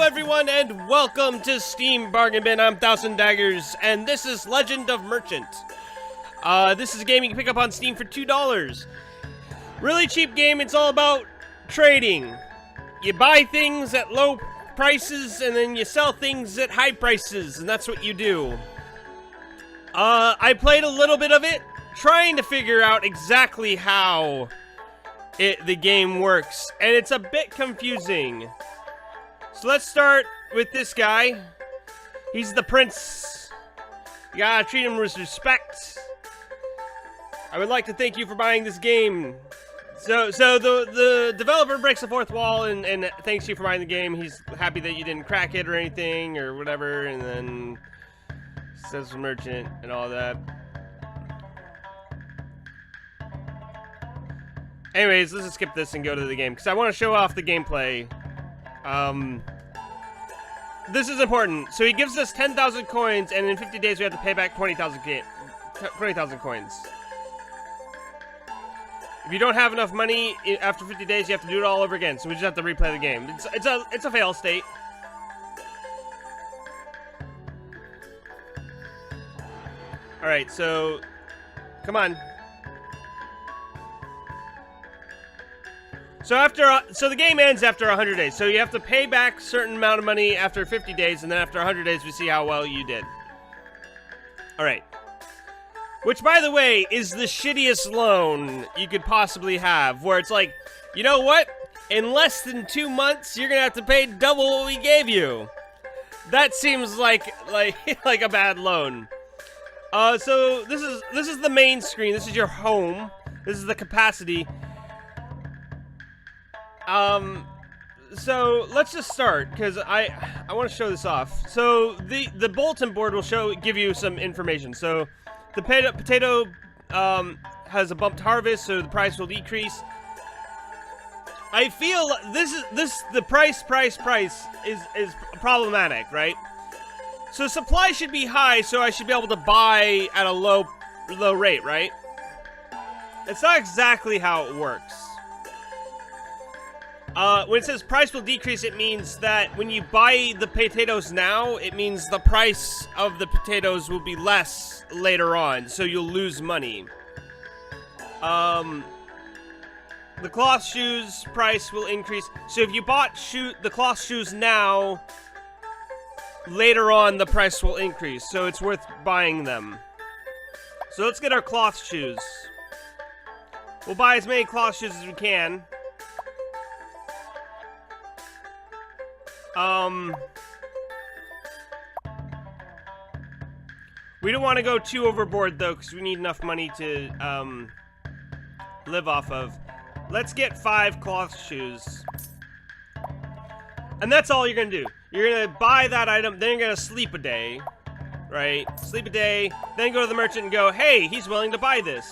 everyone, and welcome to Steam Bargain Bin. I'm Daggers, and this is Legend of Merchant. This is a game you can pick up on Steam for $2. Really cheap game. It's all about trading. You buy things at low prices, and then you sell things at high prices, and that's what you do. I played a little bit of it, trying to figure out exactly how the game works, and it's a bit confusing. So let's start with this guy. He's the prince. You gotta treat him with respect. I would like to thank you for buying this game. So the developer breaks the fourth wall and thanks you for buying the game. He's happy that you didn't crack it or anything or whatever, and then says merchant and all that. Anyways, let's just skip this and go to the game because I want to show off the gameplay. This is important. So he gives us 10,000 coins, and in 50 days we have to pay back 20,000 coins. If you don't have enough money after 50 days, you have to do it all over again. So we just have to replay the game. It's a fail state. All right, so come on. So the game ends after 100 days. So you have to pay back a certain amount of money after 50 days, and then after 100 days, we see how well you did. All right. Which, by the way, is the shittiest loan you could possibly have, where it's like, you know what? In less than 2 months, you're gonna have to pay double what we gave you. That seems like a bad loan. So this is the main screen. This is your home. This is the capacity. So let's just start because I want to show this off. So the bulletin board will give you some information. So the potato has a bumped harvest, so the price will decrease. I feel the price is problematic, right? So supply should be high, so I should be able to buy at a low rate, right? It's not exactly how it works. When it says price will decrease, it means that when you buy the potatoes now, it means the price of the potatoes will be less later on, so you'll lose money. The cloth shoes price will increase. So if you bought the cloth shoes now, later on the price will increase, so it's worth buying them. So let's get our cloth shoes. We'll buy as many cloth shoes as we can. We don't want to go too overboard though, because we need enough money to live off of. Let's get 5 cloth shoes. And that's all you're gonna do. You're gonna buy that item, then you're gonna sleep a day, right? Sleep a day, then go to the merchant and go, hey, he's willing to buy this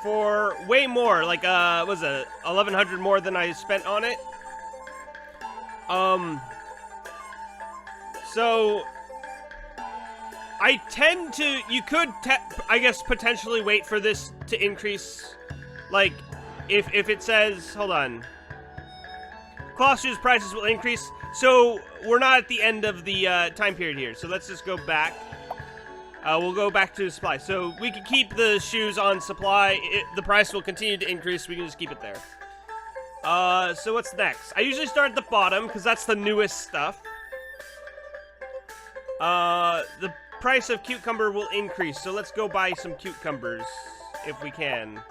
for way more, like what was it, 1,100 more than I spent on it. So I tend to, you could, I guess, potentially wait for this to increase. Like, if it says, hold on, cloth shoes prices will increase. So we're not at the end of the time period here. So let's just go back. We'll go back to supply. So we can keep the shoes on supply. The price will continue to increase. We can just keep it there. So what's next? I usually start at the bottom because that's the newest stuff. The price of cucumber will increase, so let's go buy some cucumbers if we can.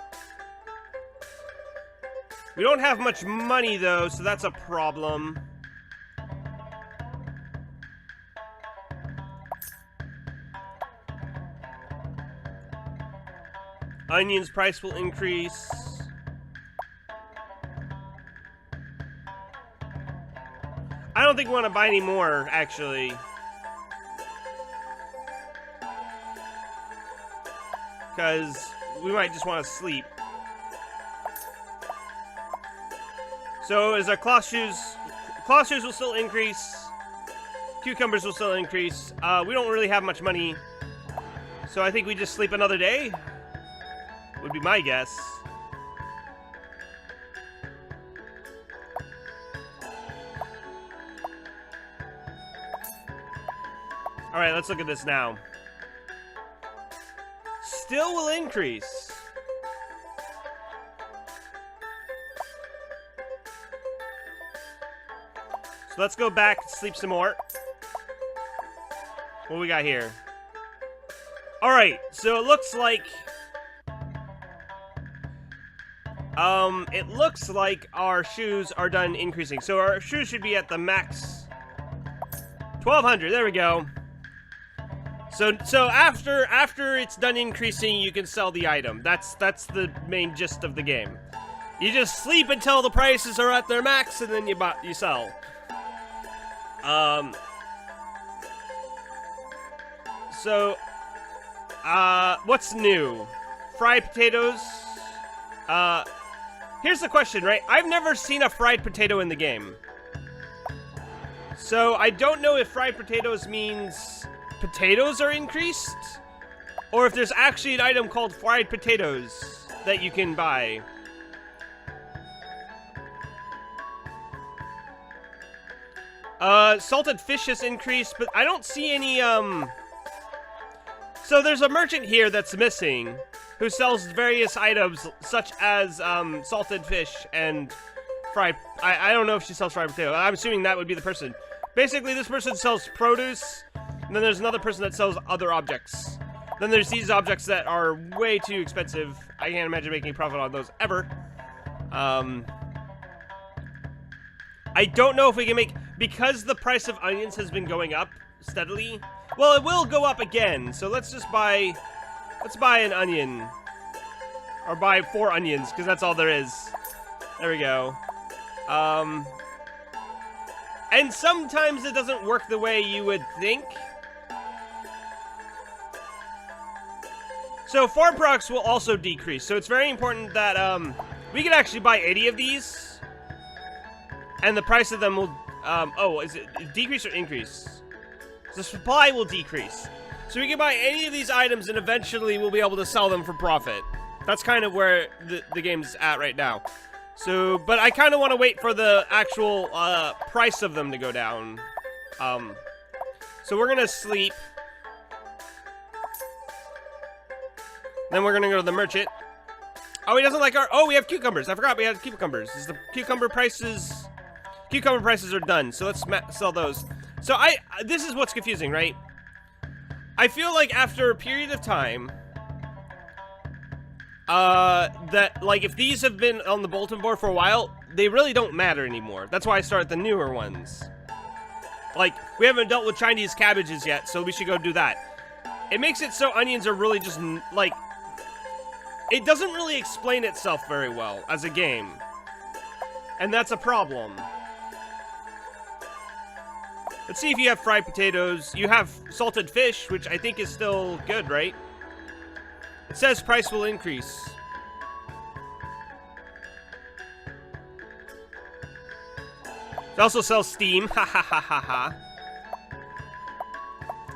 We don't have much money though, so that's a problem. Onions price will increase. I don't think we want to buy any more, actually. Because we might just want to sleep. So as our cloth shoes will still increase. Cucumbers will still increase. We don't really have much money. So I think we just sleep another day. Would be my guess. Alright, let's look at this now. Still will increase. So let's go back, sleep some more. What we got here? Alright, so it looks like... it looks like our shoes are done increasing. So our shoes should be at the max 1,200. There we go. So after it's done increasing, you can sell the item. That's the main gist of the game. You just sleep until the prices are at their max, and then you sell. So what's new? Fried potatoes. Here's the question, right? I've never seen a fried potato in the game. So I don't know if fried potatoes means potatoes are increased, or if there's actually an item called fried potatoes that you can buy. Salted fish has increased, but I don't see any, So there's a merchant here that's missing, who sells various items, such as, salted fish and fried... I don't know if she sells fried potato. I'm assuming that would be the person. Basically, this person sells produce, and then there's another person that sells other objects. Then there's these objects that are way too expensive. I can't imagine making a profit on those ever. I don't know if we can make... Because the price of onions has been going up steadily... Well, it will go up again, so let's just buy... Let's buy an onion. Or buy 4 onions, because that's all there is. There we go. And sometimes it doesn't work the way you would think. So farm products will also decrease, so it's very important that we can actually buy 80 of these, and the price of them will oh, is it decrease or increase? The supply will decrease, so we can buy any of these items, and eventually we'll be able to sell them for profit. That's kind of where the game's at right now. So, but I kind of want to wait for the actual price of them to go down. So we're gonna sleep. Then we're gonna go to the merchant. Oh, he doesn't like our... Oh, we have cucumbers. I forgot we had cucumbers. Is the cucumber prices... Cucumber prices are done, so let's sell those. So this is what's confusing, right? I feel like after a period of time... that, like, if these have been on the bulletin board for a while, they really don't matter anymore. That's why I started the newer ones. Like, we haven't dealt with Chinese cabbages yet, so we should go do that. It makes it so onions are really just, like... It doesn't really explain itself very well as a game. And that's a problem. Let's see if you have fried potatoes. You have salted fish, which I think is still good, right? It says price will increase. It also sells steam. Ha ha ha ha ha.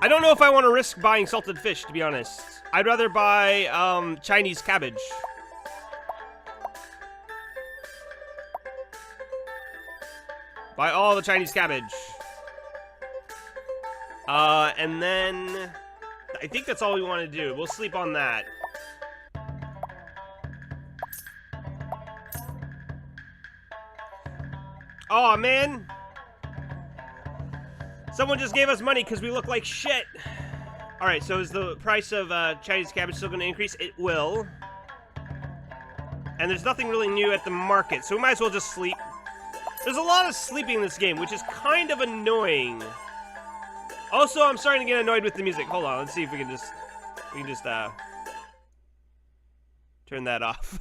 I don't know if I want to risk buying salted fish, to be honest. I'd rather buy Chinese cabbage. Buy all the Chinese cabbage. And then... I think that's all we want to do. We'll sleep on that. Aw, man. Someone just gave us money because we look like shit. Alright, so is the price of Chinese cabbage still going to increase? It will. And there's nothing really new at the market, so we might as well just sleep. There's a lot of sleeping in this game, which is kind of annoying. Also, I'm starting to get annoyed with the music. Hold on, let's see if we can just turn that off.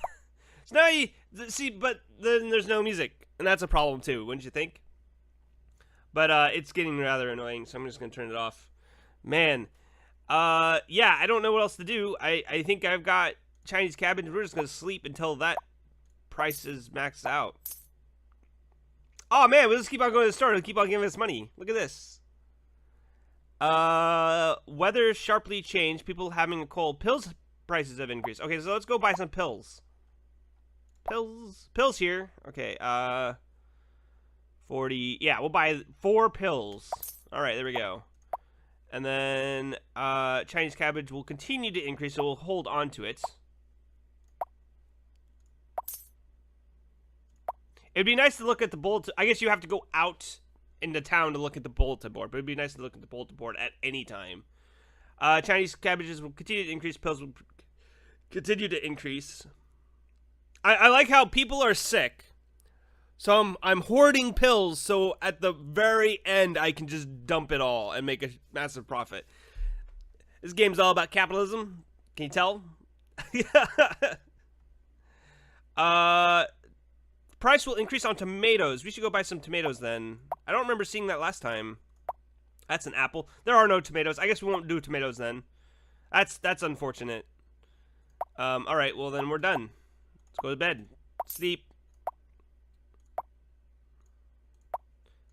So now you see, but then there's no music, and that's a problem too, wouldn't you think? But it's getting rather annoying, so I'm just gonna turn it off. Man, yeah, I don't know what else to do. I think I've got Chinese cabbage. We're just gonna sleep until that price is maxed out. Oh man, we'll just keep on going to the store. We'll keep on giving us money. Look at this. Weather sharply changed. People having a cold. Pills prices have increased. Okay, so let's go buy some pills. Pills here. Okay, 40. Yeah, we'll buy 4 pills. All right, there we go. And then Chinese cabbage will continue to increase, so we'll hold on to it. It'd be nice to look at the bulletin. I guess you have to go out into town to look at the bulletin board, but it'd be nice to look at the bulletin board at any time. Chinese cabbages will continue to increase. Pills will continue to increase. I like how people are sick. So I'm hoarding pills, so at the very end, I can just dump it all and make a massive profit. This game's all about capitalism. Can you tell? Price will increase on tomatoes. We should go buy some tomatoes then. I don't remember seeing that last time. That's an apple. There are no tomatoes. I guess we won't do tomatoes then. That's unfortunate. All right, well then we're done. Let's go to bed. Sleep.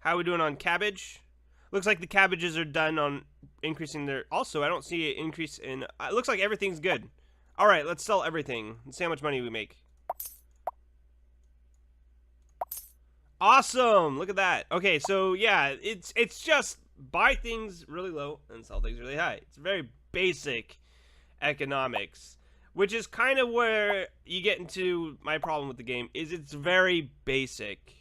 How are we doing on cabbage? Looks like the cabbages are done on increasing their... Also, I don't see an increase in... It looks like everything's good. All right, let's sell everything. Let's see how much money we make. Awesome! Look at that. Okay, so yeah, it's just buy things really low and sell things really high. It's very basic economics, which is kind of where you get into my problem with the game. Is it's very basic.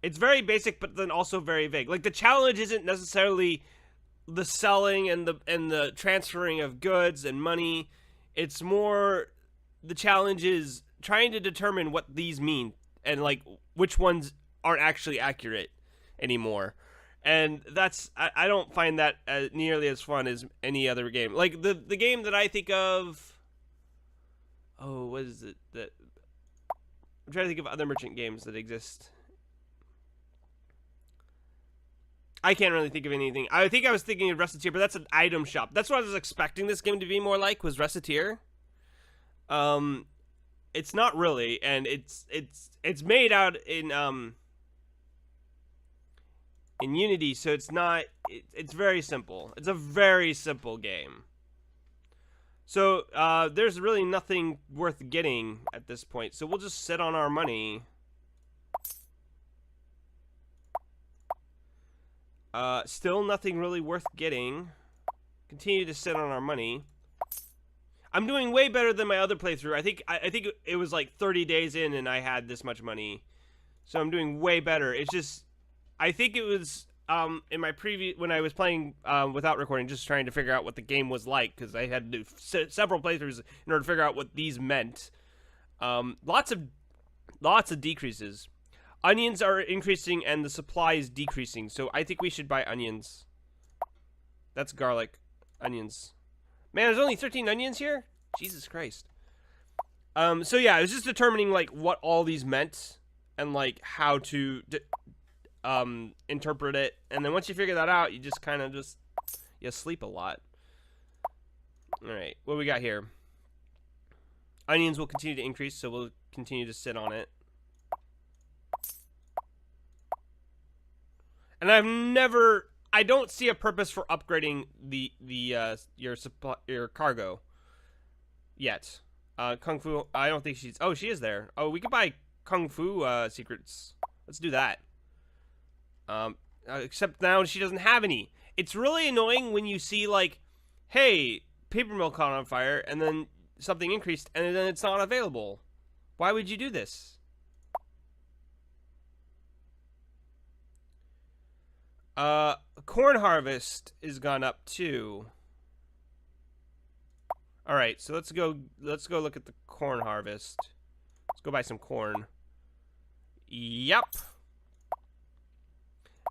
It's very basic, but then also very vague. Like, the challenge isn't necessarily the selling and the transferring of goods and money. It's more the challenge is trying to determine what these mean and, like, which ones aren't actually accurate anymore. And that's, I don't find that nearly as fun as any other game. Like, the game that I think of... Oh, what is it? I'm trying to think of other merchant games that exist. I can't really think of anything. I think I was thinking of Recettear, but that's an item shop. That's what I was expecting this game to be more like, was Recettear. It's not really, and it's made out in Unity, so it's not. It's very simple. It's a very simple game. So there's really nothing worth getting at this point. So we'll just sit on our money. Still nothing really worth getting. Continue to sit on our money. I'm doing way better than my other playthrough. I think it was like 30 days in and I had this much money. So I'm doing way better. It's just, I think it was in my previous, when I was playing without recording, just trying to figure out what the game was like, because I had to do several playthroughs in order to figure out what these meant. Lots of decreases. Onions are increasing and the supply is decreasing, so I think we should buy onions. That's garlic. Onions. Man, there's only 13 onions here? Jesus Christ. So yeah, I was just determining, like, what all these meant and, like, how to interpret it. And then once you figure that out, you just kind of you sleep a lot. Alright, what do we got here? Onions will continue to increase, so we'll continue to sit on it. And I don't see a purpose for upgrading your cargo yet. Kung Fu, I don't think she's, oh, she is there. Oh, we could buy Kung Fu secrets. Let's do that. Except now she doesn't have any. It's really annoying when you see, like, hey, paper mill caught on fire, and then something increased, and then it's not available. Why would you do this? Corn harvest is gone up too. All right, so let's go look at the corn harvest. Let's go buy some corn. Yep.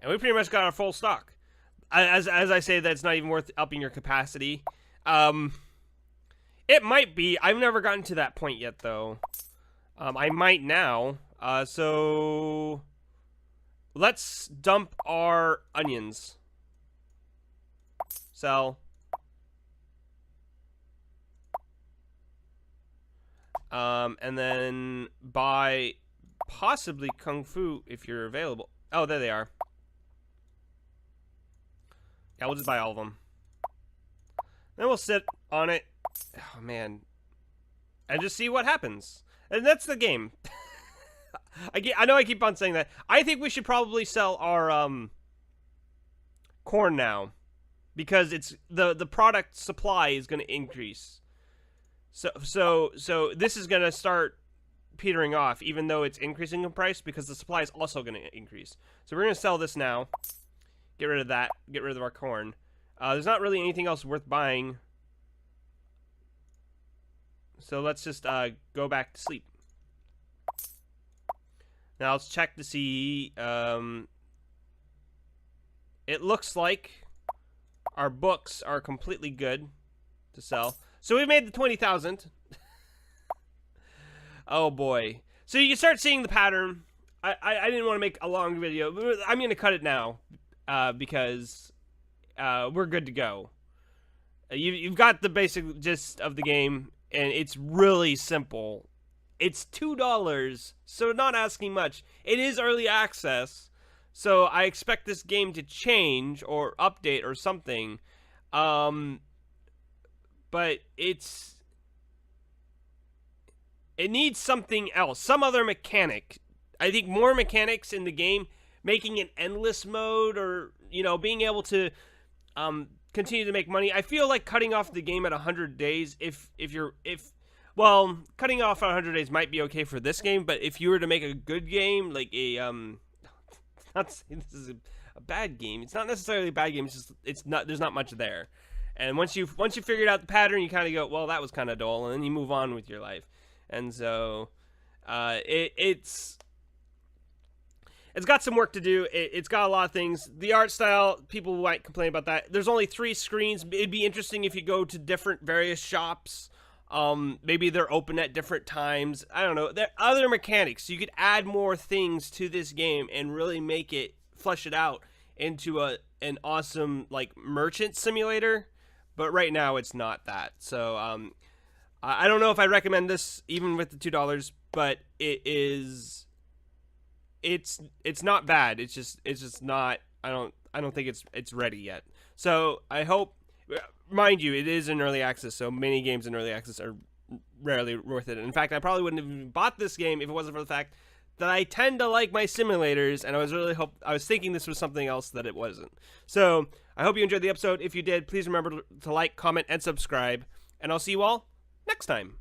And we pretty much got our full stock. As I say, that's not even worth upping your capacity. It might be. I've never gotten to that point yet, though. I might now. So let's dump our onions. Sell. And then buy possibly Kung Fu if you're available. Oh, there they are. Yeah, we'll just buy all of them. Then we'll sit on it. Oh, man. And just see what happens. And that's the game. I know I keep on saying that. I think we should probably sell our corn now. because it's the product supply is going to increase. So this is going to start petering off, even though it's increasing in price, because the supply is also going to increase. So we're going to sell this now. Get rid of that. Get rid of our corn. There's not really anything else worth buying. So let's just go back to sleep. Now let's check to see. It looks like our books are completely good to sell. So we made the 20,000. Oh boy. So you can start seeing the pattern. I didn't want to make a long video, but I'm going to cut it now because we're good to go. You've got the basic gist of the game, and it's really simple. It's $2, so not asking much. It is early access, so I expect this game to change or update or something. But it needs something else, some other mechanic. I think more mechanics in the game, making an endless mode, or being able to continue to make money. I feel like cutting off the game at 100 days, well, cutting off at 100 days might be okay for this game, but if you were to make a good game, like not saying this is a bad game. It's not necessarily a bad game. It's not. There's not much there, and once you figured out the pattern, you kind of go, well, that was kind of dull, and then you move on with your life. And so, it's got some work to do. It's got a lot of things. The art style, people might complain about that. There's only 3 screens. It'd be interesting if you go to different various shops. Maybe they're open at different times. I don't know. There are other mechanics. You could add more things to this game and really make it, flesh it out into an awesome, like, merchant simulator. But right now it's not that. So I don't know if I recommend this even with the $2, but it's not bad. It's just not. I don't think it's ready yet. So I hope. Mind you, it is in early access, so many games in early access are rarely worth it. In fact, I probably wouldn't have even bought this game if it wasn't for the fact that I tend to like my simulators, and I was thinking this was something else that it wasn't. So I hope you enjoyed the episode. If you did, please remember to like, comment, and subscribe, and I'll see you all next time.